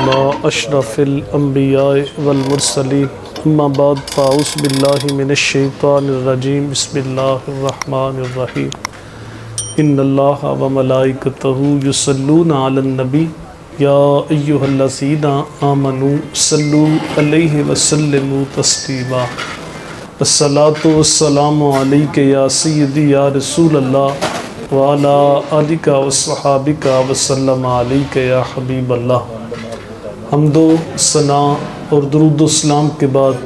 علی اشرف الانبیاء والمرسلین اما بعد فاعوذ باللہ من الشیطان الرجیم بسم اللہ الرحمن الرحیم ان اللہ وملائکتہ یصلون علی النبی یا ایہا الذین آمنوا صلوا علیہ وسلموا تسلیما الصلاۃ والسلام علیک یا سیدی یا رسول اللہ وعلی آلک وصحابک وسلم علیک یا حبیب اللہ۔ حمد و ثنا اور درود و اسلام کے بعد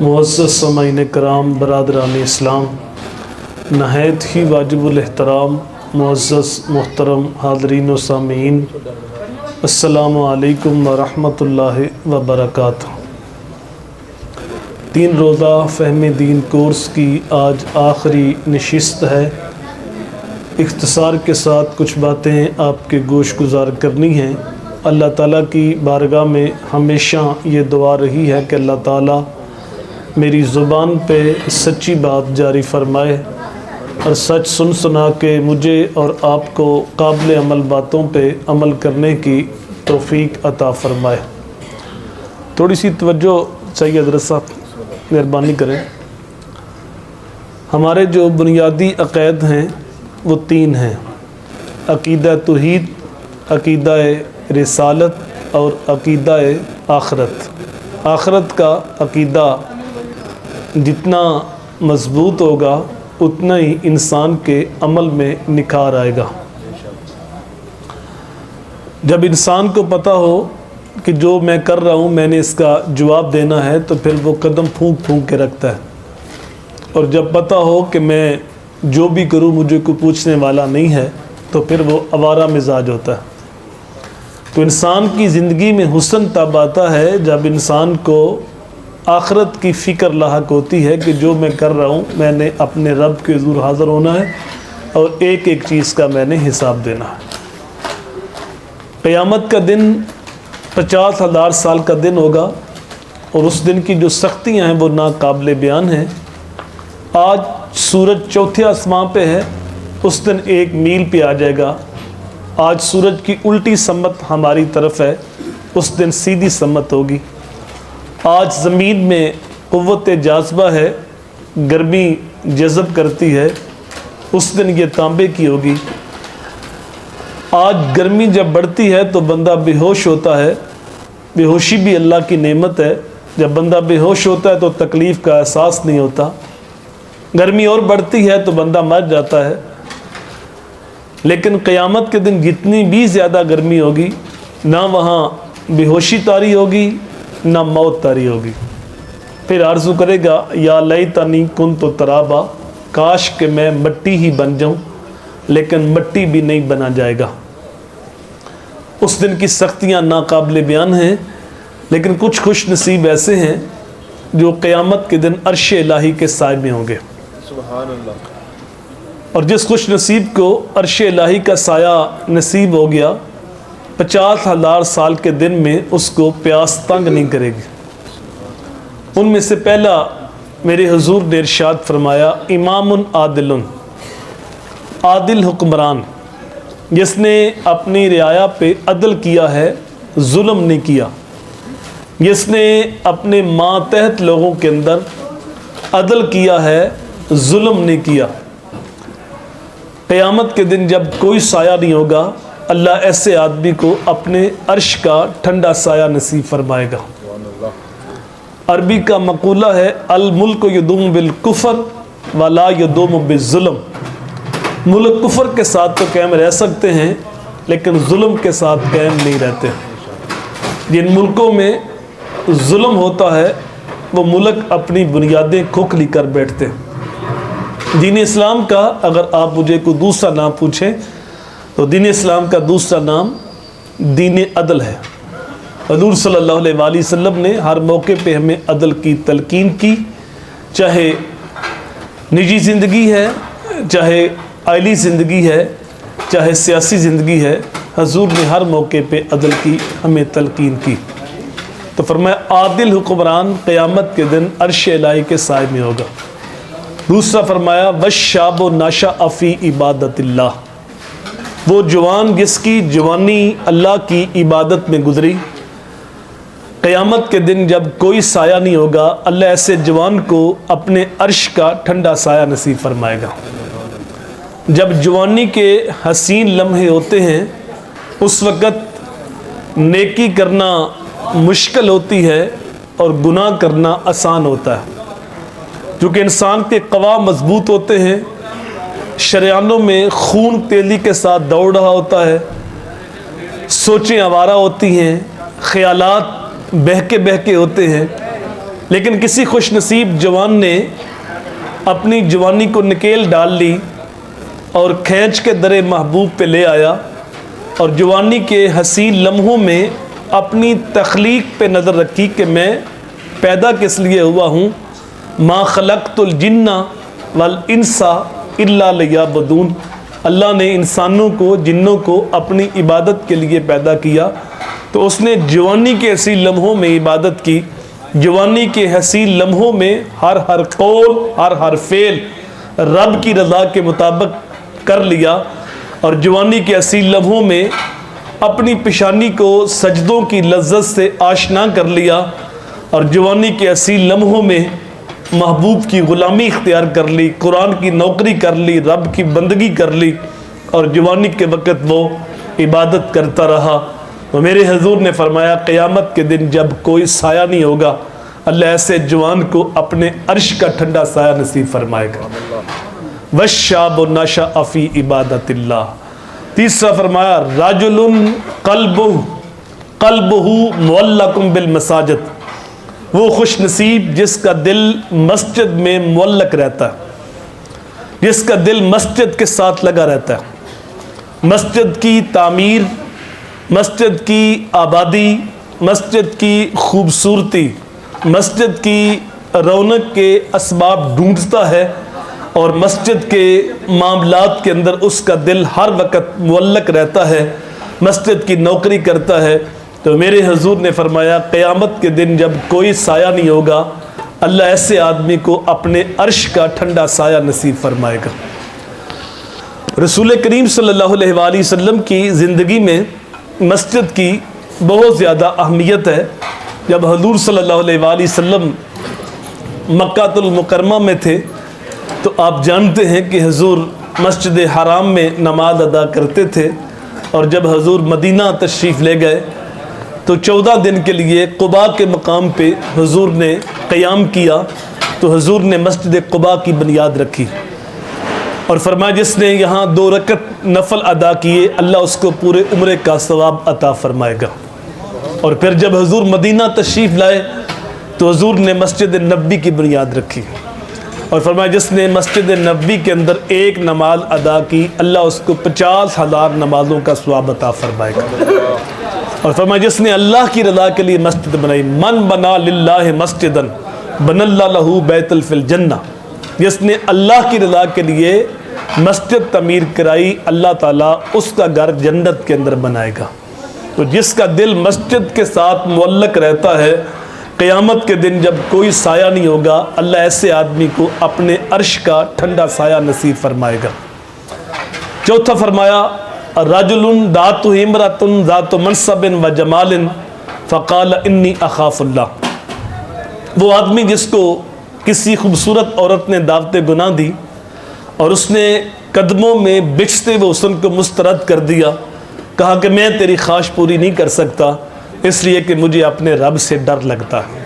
معزز سامعین کرام، برادران اسلام، نہایت ہی واجب الاحترام معزز محترم حاضرین و سامعین، السلام علیکم ورحمۃ اللہ وبرکاتہ۔ 3 روزہ فہم دین کورس کی آج آخری نشست ہے۔ اختصار کے ساتھ کچھ باتیں آپ کے گوش گزار کرنی ہیں۔ اللہ تعالیٰ کی بارگاہ میں ہمیشہ یہ دعا رہی ہے کہ اللہ تعالیٰ میری زبان پہ سچی بات جاری فرمائے اور سچ سن سنا کے مجھے اور آپ کو قابل عمل باتوں پہ عمل کرنے کی توفیق عطا فرمائے۔ تھوڑی سی توجہ چاہیے حضرت صاحب، مہربانی کریں۔ ہمارے جو بنیادی عقائد ہیں وہ 3 ہیں: عقیدہ توحید، عقیدہ رسالت اور عقیدہ آخرت۔ آخرت کا عقیدہ جتنا مضبوط ہوگا اتنا ہی انسان کے عمل میں نکھار آئے گا۔ جب انسان کو پتہ ہو کہ جو میں کر رہا ہوں میں نے اس کا جواب دینا ہے تو پھر وہ قدم پھونک پھونک کے رکھتا ہے، اور جب پتہ ہو کہ میں جو بھی کروں مجھے کوئی پوچھنے والا نہیں ہے تو پھر وہ آوارہ مزاج ہوتا ہے۔ تو انسان کی زندگی میں حسن تب آتا ہے جب انسان کو آخرت کی فکر لاحق ہوتی ہے کہ جو میں کر رہا ہوں میں نے اپنے رب کے حضور حاضر ہونا ہے اور ایک ایک چیز کا میں نے حساب دینا ہے۔ قیامت کا دن 50,000 سال کا دن ہوگا اور اس دن کی جو سختیاں ہیں وہ ناقابل بیان ہیں۔ آج سورج چوتھے آسمان پہ ہے، اس دن 1 میل پہ آ جائے گا۔ آج سورج کی الٹی سمت ہماری طرف ہے، اس دن سیدھی سمت ہوگی۔ آج زمین میں قوت جاذبہ ہے، گرمی جذب کرتی ہے، اس دن یہ تانبے کی ہوگی۔ آج گرمی جب بڑھتی ہے تو بندہ بے ہوش ہوتا ہے، بے ہوشی بھی اللہ کی نعمت ہے۔ جب بندہ بے ہوش ہوتا ہے تو تکلیف کا احساس نہیں ہوتا۔ گرمی اور بڑھتی ہے تو بندہ مر جاتا ہے۔ لیکن قیامت کے دن جتنی بھی زیادہ گرمی ہوگی نہ وہاں بے ہوشی طاری ہوگی نہ موت طاری ہوگی۔ پھر آرزو کرے گا یا لیتنی کنت ترابا، کاش کہ میں مٹی ہی بن جاؤں، لیکن مٹی بھی نہیں بنا جائے گا۔ اس دن کی سختیاں ناقابل بیان ہیں، لیکن کچھ خوش نصیب ایسے ہیں جو قیامت کے دن عرش الہی کے سائے میں ہوں گے۔ سبحان اللہ۔ اور جس خوش نصیب کو عرش الہی کا سایہ نصیب ہو گیا 50,000 سال کے دن میں اس کو پیاس تنگ نہیں کرے گی۔ ان میں سے پہلا میرے حضور نے ارشاد فرمایا، امام عادل، عادل حکمران، جس نے اپنی رعایا پہ عدل کیا ہے، ظلم نہیں کیا، جس نے اپنے ماتحت لوگوں کے اندر عدل کیا ہے، ظلم نہیں کیا۔ قیامت کے دن جب کوئی سایہ نہیں ہوگا اللہ ایسے آدمی کو اپنے عرش کا ٹھنڈا سایہ نصیب فرمائے گا۔ عربی کا مقولہ ہے، الملک یدوم بالکفر ولا یدوم بالظلم۔ ملک کفر کے ساتھ تو قائم رہ سکتے ہیں لیکن ظلم کے ساتھ قائم نہیں رہتے۔ جن ملکوں میں ظلم ہوتا ہے وہ ملک اپنی بنیادیں کھوکھلی کر بیٹھتے ہیں۔ دین اسلام کا اگر آپ مجھے کوئی دوسرا نام پوچھیں تو دین اسلام کا دوسرا نام دین عدل ہے۔ حضور صلی اللہ علیہ وآلہ وسلم نے ہر موقع پہ ہمیں عدل کی تلقین کی، چاہے نجی زندگی ہے، چاہے عائلی زندگی ہے، چاہے سیاسی زندگی ہے، حضور نے ہر موقع پہ عدل کی ہمیں تلقین کی۔ تو فرمایا عادل حکمران قیامت کے دن عرش الہی کے سائے میں ہوگا۔ دوسرا فرمایا وَالشَّابُ نَشَأَ فِي عِبَادَةِ اللَّهِ، وہ جوان جس کی جوانی اللہ کی عبادت میں گزری، قیامت کے دن جب کوئی سایہ نہیں ہوگا، اللہ ایسے جوان کو اپنے عرش کا ٹھنڈا سایہ نصیب فرمائے گا۔ جب جوانی کے حسین لمحے ہوتے ہیں اس وقت نیکی کرنا مشکل ہوتی ہے اور گناہ کرنا آسان ہوتا ہے، کیونکہ انسان کے قوا مضبوط ہوتے ہیں، شریانوں میں خون تیزی کے ساتھ دوڑ رہا ہوتا ہے، سوچیں آوارہ ہوتی ہیں، خیالات بہکے ہوتے ہیں، لیکن کسی خوش نصیب جوان نے اپنی جوانی کو نکیل ڈال لی اور کھینچ کے در محبوب پہ لے آیا، اور جوانی کے حسین لمحوں میں اپنی تخلیق پہ نظر رکھی کہ میں پیدا کس لیے ہوا ہوں۔ ما خلقت الجن والانس الا لیعبدون، اللہ نے انسانوں کو، جنوں کو اپنی عبادت کے لیے پیدا کیا، تو اس نے جوانی کے حسین لمحوں میں عبادت کی، جوانی کے حسین لمحوں میں ہر قول، ہر فعل رب کی رضا کے مطابق کر لیا، اور جوانی کے حسین لمحوں میں اپنی پیشانی کو سجدوں کی لذت سے آشنا کر لیا، اور جوانی کے حسین لمحوں میں محبوب کی غلامی اختیار کر لی، قرآن کی نوکری کر لی، رب کی بندگی کر لی، اور جوانی کے وقت وہ عبادت کرتا رہا۔ تو میرے حضور نے فرمایا قیامت کے دن جب کوئی سایہ نہیں ہوگا، اللہ ایسے جوان کو اپنے عرش کا ٹھنڈا سایہ نصیب فرمائے گا۔ وَالشَّابُ نَشَأَ فِي عِبَادَةِ اللَّهِ، تیسرا فرمایا رَجُلٌ قَلْبُهُ مُعَلَّقٌ بِالْمَسَاجِدِ، وہ خوش نصیب جس کا دل مسجد میں معلق رہتا ہے، جس کا دل مسجد کے ساتھ لگا رہتا ہے۔ مسجد کی تعمیر، مسجد کی آبادی، مسجد کی خوبصورتی، مسجد کی رونق کے اسباب ڈھونڈتا ہے، اور مسجد کے معاملات کے اندر اس کا دل ہر وقت معلق رہتا ہے، مسجد کی نوکری کرتا ہے۔ تو میرے حضور نے فرمایا قیامت کے دن جب کوئی سایہ نہیں ہوگا، اللہ ایسے آدمی کو اپنے عرش کا ٹھنڈا سایہ نصیب فرمائے گا۔ رسول کریم صلی اللہ علیہ وآلہ وسلم کی زندگی میں مسجد کی بہت زیادہ اہمیت ہے۔ جب حضور صلی اللہ علیہ وآلہ وسلم مکہ المکرمہ میں تھے تو آپ جانتے ہیں کہ حضور مسجد حرام میں نماز ادا کرتے تھے، اور جب حضور مدینہ تشریف لے گئے تو 14 دن کے لیے قباء کے مقام پہ حضور نے قیام کیا، تو حضور نے مسجد قباء کی بنیاد رکھی اور فرمایا جس نے یہاں 2 رکعت نفل ادا کیے اللہ اس کو پورے عمرے کا ثواب عطا فرمائے گا۔ اور پھر جب حضور مدینہ تشریف لائے تو حضور نے مسجد نبوی کی بنیاد رکھی، اور فرمایا جس نے مسجد نبوی کے اندر 1 نماز ادا کی اللہ اس کو 50,000 نمازوں کا ثواب عطا فرمائے گا۔ اور فرمایا جس نے اللہ کی رضا کے لیے مسجد بنائی، من بنا للہ مسجدا بن اللہ لہ بیت فی الجنہ، جس نے اللہ کی رضا کے لیے مسجد تعمیر کرائی اللہ تعالیٰ اس کا گھر جنت کے اندر بنائے گا۔ تو جس کا دل مسجد کے ساتھ معلق رہتا ہے، قیامت کے دن جب کوئی سایہ نہیں ہوگا اللہ ایسے آدمی کو اپنے عرش کا ٹھنڈا سایہ نصیب فرمائے گا۔ چوتھا فرمایا رجل دعت امرأۃ ذات منصب و جمال فقال انی اخاف اللہ، وہ آدمی جس کو کسی خوبصورت عورت نے دعوت گناہ دی اور اس نے قدموں میں بچھتے ہوئے حسن کو مسترد کر دیا، کہا کہ میں تیری خواہش پوری نہیں کر سکتا اس لیے کہ مجھے اپنے رب سے ڈر لگتا ہے۔